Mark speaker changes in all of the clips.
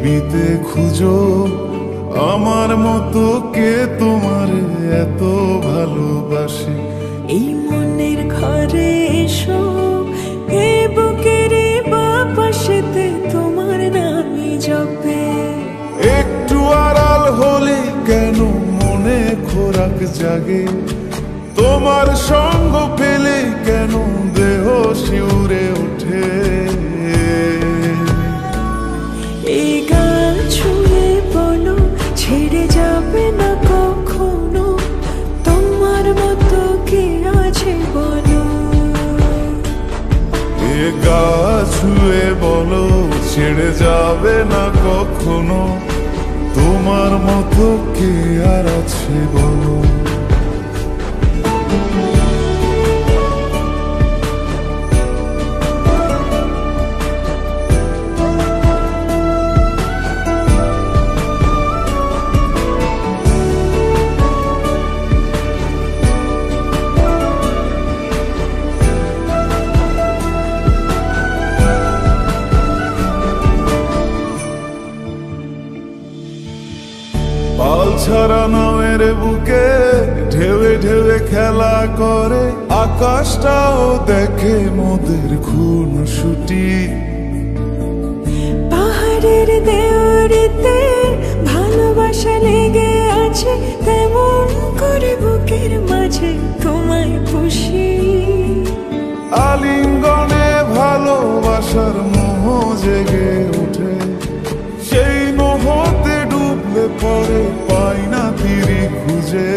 Speaker 1: পৃথিবীতে খুঁজো আমার মতো কে তোমার এত ভালোবাসে।
Speaker 2: এই মনের ঘরে এসো, এই বুকের বাপাশেতে তোমার নামই জপে।
Speaker 1: একটু আড়াল হলে কেন মনে খোরাক জাগে, তোমার সঙ্গ পেলে কেন দেহ শিউরে ওঠে।
Speaker 2: এই গান ছুঁয়ে বলো ছেড়ে যাবে না কখনো, তোমার মতো কে আছে বলো।
Speaker 1: এ গা ছুঁয়ে বলো ছেড়ে যাবে না কখনো, তোমার মতো কে আর আছে বলো। পাল ছাড়া নামের বুকে ঢেউে ঢেউে খেলা করে, আকাশটাও দেখে মোদের খুন ছুটি।
Speaker 2: পাহাড়ের দেওয়ারিতে ভালোবাসা লেগে আছে, তেমন করে বুকের মাঝে তোমায় পুষি।
Speaker 1: আলিঙ্গনে ভালোবাসার মোহ জেগে ওঠে, সেই মোহতে ডুবলে পরে পাই না তীরে খুঁজে।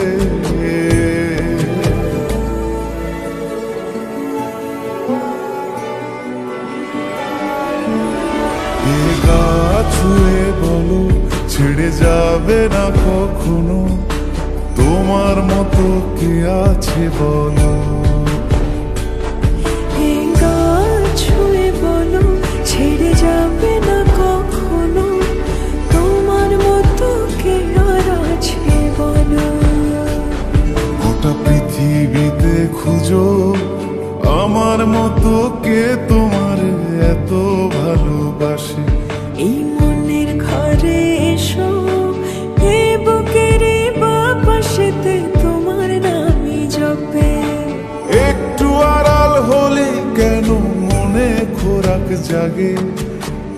Speaker 1: এ গা ছুঁয়ে বলো ছেড়ে যাবে না কখনো, তোমার মতো কে আছে বলো।
Speaker 2: এই গান ছুঁয়ে বলো ছেড়ে যাবে না কখনো, তোমার মতো কে আর আছে বলো।
Speaker 1: গোটা পৃথিবীতে খুঁজো আমার মতো কে তোমার এত ভালোবাসে।
Speaker 2: এই মনের ঘরে এসো, এই বুকের বাপাশেতে তোমার নামই জপে।
Speaker 1: একটু আড়াল হলে কেন মনে খোরাক জাগে,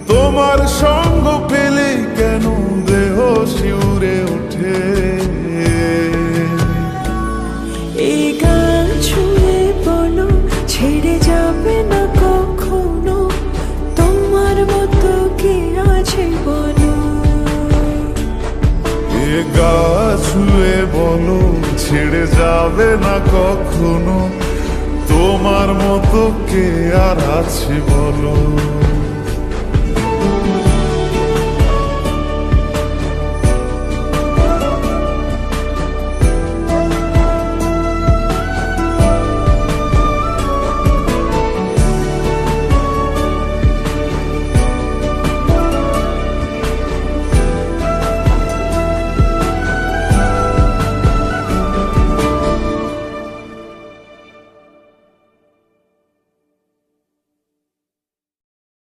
Speaker 1: তোমার সঙ্গ পেলে কেন দেহ শিউরে ওঠে।
Speaker 2: এই গান ছুঁয়ে বলো ছেড়ে যাবে না কখনো, তোমার মতো কে আছে বলো।
Speaker 1: এ গা ছুঁয়ে বলো ছেড়ে যাবে না কখনো, তোমার মতো কে আর আছে বলো।